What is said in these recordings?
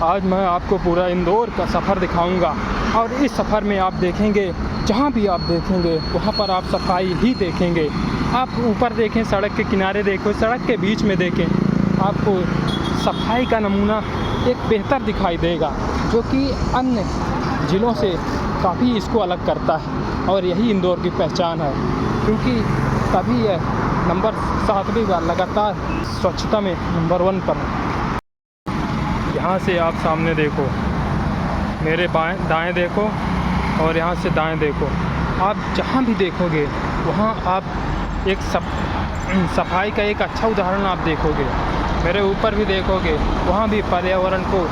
आज मैं आपको पूरा इंदौर का सफ़र दिखाऊंगा और इस सफ़र में आप देखेंगे, जहाँ भी आप देखेंगे वहाँ पर आप सफाई ही देखेंगे। आप ऊपर देखें, सड़क के किनारे देखो, सड़क के बीच में देखें, आपको सफाई का नमूना एक बेहतर दिखाई देगा, जो कि अन्य ज़िलों से काफ़ी इसको अलग करता है और यही इंदौर की पहचान है, क्योंकि तभी यह नंबर 7वीं बार लगातार स्वच्छता में नंबर 1 पर है। यहाँ से आप सामने देखो, मेरे दाएं देखो और यहाँ से दाएं देखो, आप जहाँ भी देखोगे वहाँ आप एक सफाई का एक अच्छा उदाहरण आप देखोगे। मेरे ऊपर भी देखोगे, वहाँ भी पर्यावरण को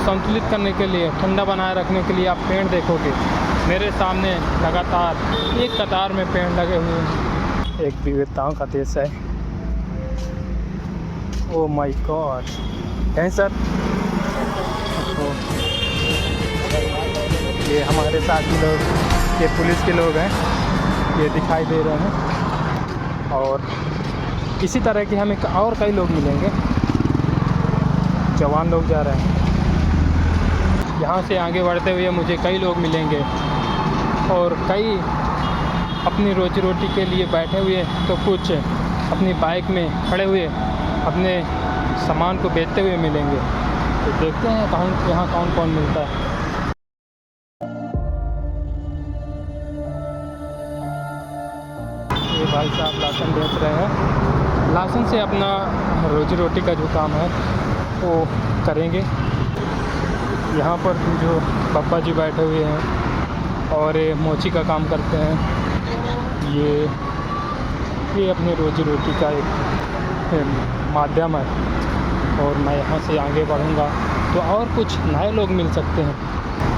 संतुलित करने के लिए, ठंडा बनाए रखने के लिए आप पेड़ देखोगे। मेरे सामने लगातार एक कतार में पेड़ लगे हुए हैं। एक विविधताओं का देश है। ओह माय गॉड, हैं सर? ये हमारे साथी लोग, ये पुलिस के लोग हैं, ये दिखाई दे रहे हैं। और इसी तरह के हमें और कई लोग मिलेंगे। जवान लोग जा रहे हैं। यहाँ से आगे बढ़ते हुए मुझे कई लोग मिलेंगे और कई अपनी रोजी रोटी के लिए बैठे हुए, तो कुछ अपनी बाइक में खड़े हुए अपने सामान को बेचते हुए मिलेंगे। तो देखते हैं यहाँ कौन कौन मिलता है। ये भाई साहब लहसुन बेच रहे हैं। लहसुन से अपना रोजी रोटी का जो काम है वो करेंगे। यहाँ पर जो पापा जी बैठे हुए हैं और ये मोची का काम करते हैं। ये अपने रोजी रोटी का एक माध्यम है। और मैं यहाँ से आगे बढ़ूँगा तो और कुछ नए लोग मिल सकते हैं।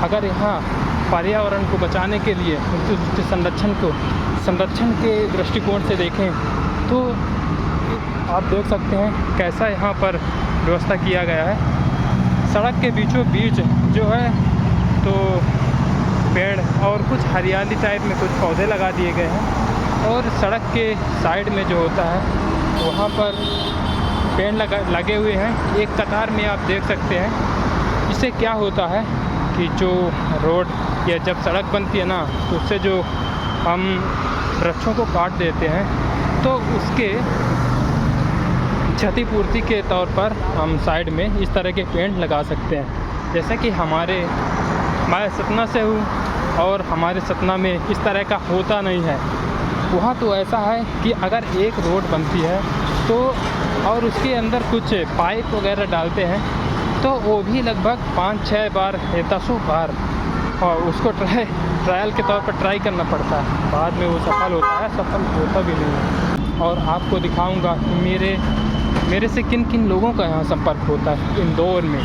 अगर यहाँ पर्यावरण को बचाने के लिए, उसके संरक्षण के दृष्टिकोण से देखें तो आप देख सकते हैं कैसा यहाँ पर व्यवस्था किया गया है। सड़क के बीचों बीच जो है तो पेड़ और कुछ हरियाली टाइप में कुछ पौधे लगा दिए गए हैं। और सड़क के साइड में जो होता है वहाँ पर पेड़ लगे हुए हैं एक कतार में, आप देख सकते हैं। इससे क्या होता है कि जो रोड या जब सड़क बनती है ना, तो उससे जो हम वृक्षों को काट देते हैं तो उसके क्षतिपूर्ति के तौर पर हम साइड में इस तरह के पेड़ लगा सकते हैं। जैसे कि मैं सतना से हूँ और हमारे सतना में इस तरह का होता नहीं है। वहाँ तो ऐसा है कि अगर एक रोड बनती है तो और उसके अंदर कुछ पाइप वगैरह डालते हैं तो वो भी लगभग 5-6 बार या 10 बार और उसको ट्रायल के तौर पर ट्राई करना पड़ता है। बाद में वो सफल होता भी नहीं है। और आपको दिखाऊंगा कि मेरे से किन किन लोगों का यहाँ संपर्क होता है। इंदौर में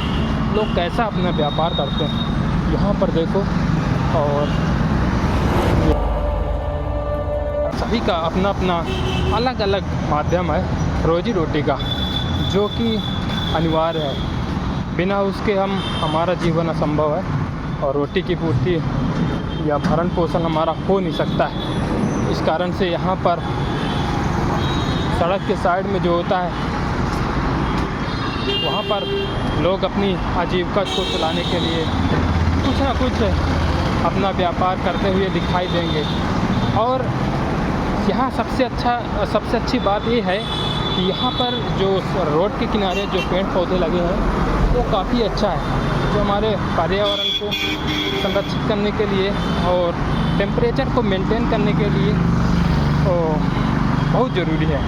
लोग कैसा अपना व्यापार करते हैं, यहाँ पर देखो। और सभी का अपना अपना अलग अलग माध्यम है रोजी रोटी का, जो कि अनिवार्य है। बिना उसके हमारा जीवन असंभव है और रोटी की पूर्ति या भरण पोषण हमारा हो नहीं सकता है। इस कारण से यहाँ पर सड़क के साइड में जो होता है वहाँ पर लोग अपनी आजीविका को चलाने के लिए कुछ ना कुछ अपना व्यापार करते हुए दिखाई देंगे। और यहाँ सबसे अच्छी बात ये है कि यहाँ पर जो रोड के किनारे जो पेड़ पौधे लगे हैं वो काफ़ी अच्छा है, जो हमारे पर्यावरण को संरक्षित करने के लिए और टेम्परेचर को मेंटेन करने के लिए तो बहुत ज़रूरी है।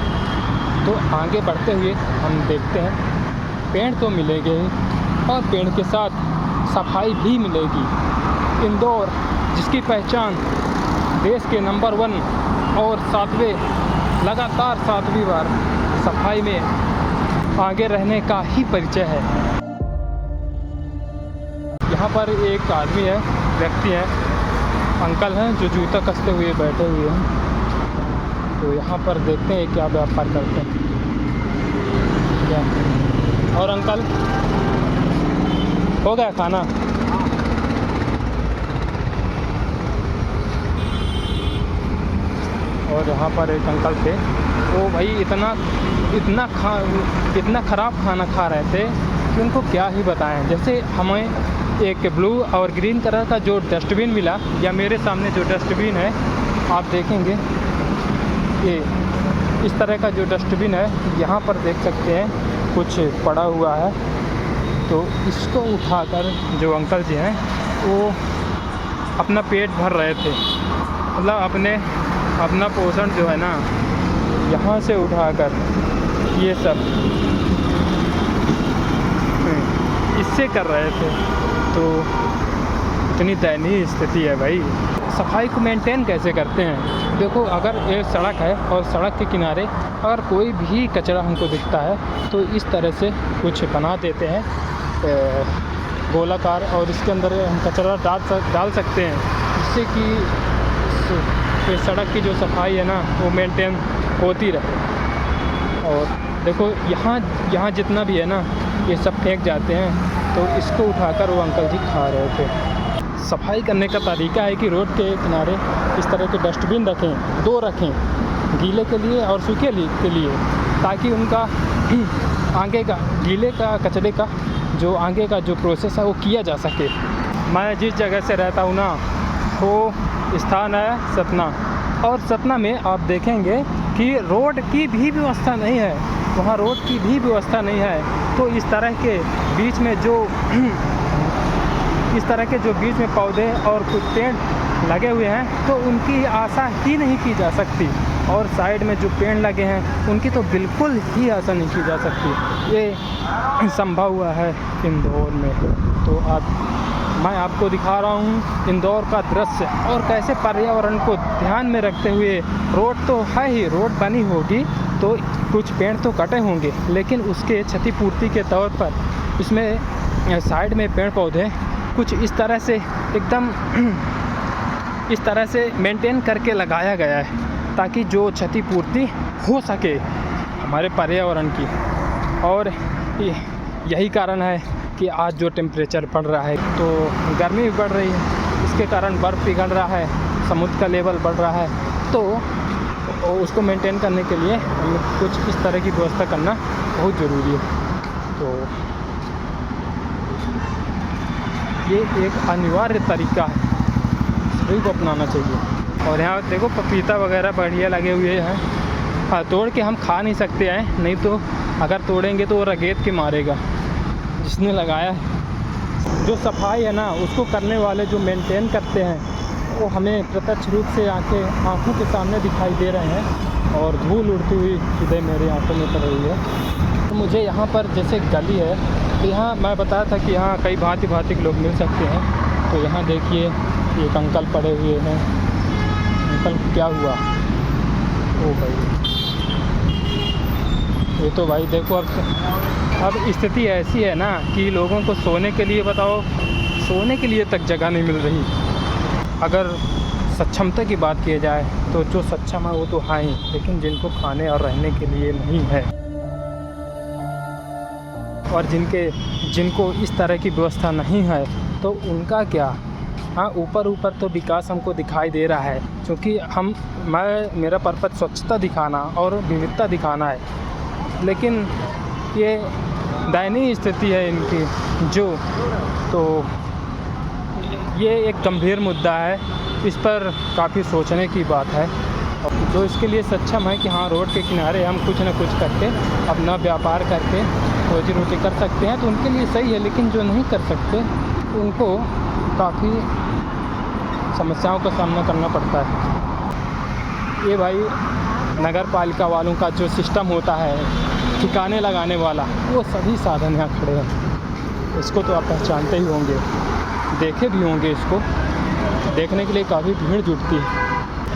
तो आगे बढ़ते हुए हम देखते हैं, पेड़ तो मिलेंगे ही और पेड़ के साथ सफाई भी मिलेगी। इंदौर जिसकी पहचान देश के नंबर 1 और लगातार 7वीं बार सफाई में आगे रहने का ही परिचय है। यहाँ पर एक आदमी है, व्यक्ति है, अंकल हैं जो जूता कसते हुए बैठे हुए हैं। तो यहाँ पर देखते हैं क्या व्यापार करते हैं। क्या और अंकल, हो गया खाना? और यहाँ पर एक अंकल थे, वो भाई इतना ख़राब खाना खा रहे थे कि उनको क्या ही बताएं। जैसे हमें एक ब्लू और ग्रीन कलर का जो डस्टबिन मिला, या मेरे सामने जो डस्टबिन है आप देखेंगे, ये इस तरह का जो डस्टबिन है, यहाँ पर देख सकते हैं कुछ पड़ा हुआ है। तो इसको उठाकर जो अंकल जी हैं वो अपना पेट भर रहे थे, मतलब अपना पोषण जो है ना यहाँ से उठाकर ये सब इससे कर रहे थे। तो इतनी दयनीय स्थिति है भाई। सफाई को मेंटेन कैसे करते हैं? देखो, अगर एक सड़क है और सड़क के किनारे अगर कोई भी कचरा हमको दिखता है तो इस तरह से कुछ बना देते हैं गोलाकार, और इसके अंदर हम कचरा डाल सकते हैं, जिससे कि सड़क की जो सफाई है ना वो मेंटेन होती रहे। और देखो यहाँ जितना भी है ना ये सब फेंक जाते हैं, तो इसको उठाकर वो अंकल जी खा रहे थे। सफाई करने का तरीका है कि रोड के किनारे इस तरह के डस्टबिन रखें, 2 रखें, गीले के लिए और सूखे के लिए, ताकि उनका आगे का गीले का कचरे का जो आगे का जो प्रोसेस है वो किया जा सके। मैं जिस जगह से रहता हूँ ना वो स्थान है सतना, और सतना में आप देखेंगे कि रोड की भी व्यवस्था नहीं है, वहाँ रोड की भी व्यवस्था नहीं है। तो इस तरह के बीच में जो बीच में पौधे और कुछ पेड़ लगे हुए हैं तो उनकी आशा ही नहीं की जा सकती, और साइड में जो पेड़ लगे हैं उनकी तो बिल्कुल ही आशा नहीं की जा सकती। ये संभव हुआ है इंदौर में। तो मैं आपको दिखा रहा हूँ इंदौर का दृश्य, और कैसे पर्यावरण को ध्यान में रखते हुए, रोड तो है ही, रोड बनी होगी तो कुछ पेड़ तो कटे होंगे, लेकिन उसके क्षतिपूर्ति के तौर पर इसमें साइड में पेड़ पौधे कुछ इस तरह से एकदम इस तरह से मेंटेन करके लगाया गया है ताकि जो क्षतिपूर्ति हो सके हमारे पर्यावरण की। और यही कारण है कि आज जो टेम्परेचर बढ़ रहा है तो गर्मी भी बढ़ रही है, इसके कारण बर्फ़ पिघल रहा है, समुद्र का लेवल बढ़ रहा है। तो उसको मेंटेन करने के लिए हमें कुछ इस तरह की व्यवस्था करना बहुत ज़रूरी है। तो ये एक अनिवार्य तरीका है, सभी को अपनाना चाहिए। और यहाँ देखो पपीता वगैरह बढ़िया लगे हुए हैं, हाँ, तोड़ के हम खा नहीं सकते हैं, नहीं तो अगर तोड़ेंगे तो वो रगेत के मारेगा जिसने लगाया है। जो सफाई है ना उसको करने वाले जो मेंटेन करते हैं वो हमें प्रत्यक्ष रूप से आँखों के सामने दिखाई दे रहे हैं, और धूल उड़ती हुई सीधे मेरे आँखों में पड़ रही है। तो मुझे यहाँ पर जैसे गली है, तो यहाँ मैं बताया था कि यहाँ कई भांति के लोग मिल सकते हैं। तो यहाँ देखिए एक अंकल पड़े हुए हैं। अंकल क्या हुआ? ओ भाई, ये तो भाई देखो अब स्थिति ऐसी है ना कि लोगों को सोने के लिए, बताओ, सोने के लिए तक जगह नहीं मिल रही। अगर सक्षमता की बात की जाए तो जो सक्षम है वो तो है ही, लेकिन जिनको खाने और रहने के लिए नहीं है, और जिनको इस तरह की व्यवस्था नहीं है तो उनका क्या? हाँ, ऊपर तो विकास हमको दिखाई दे रहा है, क्योंकि मेरा पर्पस स्वच्छता दिखाना और विविधता दिखाना है, लेकिन ये दयनीय स्थिति है इनकी तो ये एक गंभीर मुद्दा है, इस पर काफ़ी सोचने की बात है। जो इसके लिए सक्षम है कि हाँ रोड के किनारे हम कुछ ना कुछ करके अपना व्यापार करके रोजी रोटी कर सकते हैं तो उनके लिए सही है, लेकिन जो नहीं कर सकते उनको काफ़ी समस्याओं का सामना करना पड़ता है। ये भाई नगर पालिका वालों का जो सिस्टम होता है ठिकाने लगाने वाला, वो सभी साधन यहाँ खड़े हैं। इसको तो आप पहचानते ही होंगे, देखे भी होंगे। इसको देखने के लिए काफ़ी भीड़ जुटती है।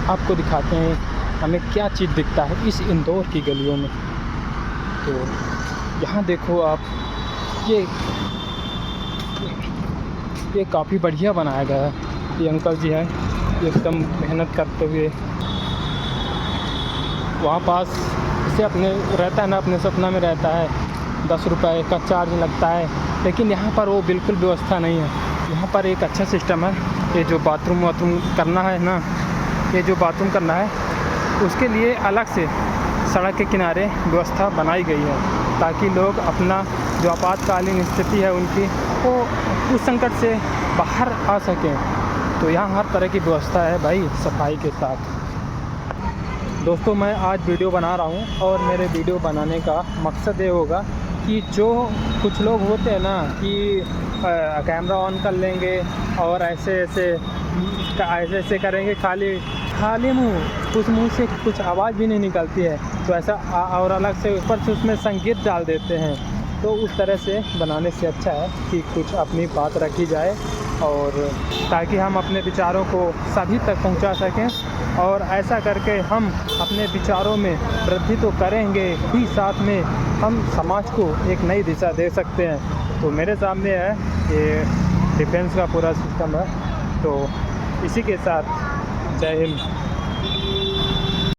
आपको दिखाते हैं हमें क्या चीज़ दिखता है इस इंदौर की गलियों में। तो यहाँ देखो आप, ये काफ़ी बढ़िया बनाया गया है। ये अंकल जी हैं एकदम मेहनत करते हुए, वहाँ पास से अपने रहता है ना, अपने सपना में रहता है, 10 रुपये का चार्ज लगता है, लेकिन यहाँ पर वो बिल्कुल व्यवस्था नहीं है। यहाँ पर एक अच्छा सिस्टम है, ये जो बाथरूम करना है ना, ये जो बाथरूम करना है उसके लिए अलग से सड़क के किनारे व्यवस्था बनाई गई है। ताकि लोग अपना जो आपातकालीन स्थिति है उनकी, वो उस संकट से बाहर आ सकें। तो यहाँ हर तरह की व्यवस्था है भाई सफाई के साथ। दोस्तों मैं आज वीडियो बना रहा हूँ और मेरे वीडियो बनाने का मकसद ये होगा कि जो कुछ लोग होते हैं ना कि कैमरा ऑन कर लेंगे और ऐसे करेंगे, खाली मुँह, उस मुँह से कुछ आवाज़ भी नहीं निकलती है, तो ऐसा और अलग से ऊपर से उसमें संगीत डाल देते हैं। तो उस तरह से बनाने से अच्छा है कि कुछ अपनी बात रखी जाए और ताकि हम अपने विचारों को सभी तक पहुंचा सकें, और ऐसा करके हम अपने विचारों में वृद्धि तो करेंगे ही, साथ में हम समाज को एक नई दिशा दे सकते हैं। तो मेरे सामने है ये डिफेंस का पूरा सिस्टम है। तो इसी के साथ जय हिंद।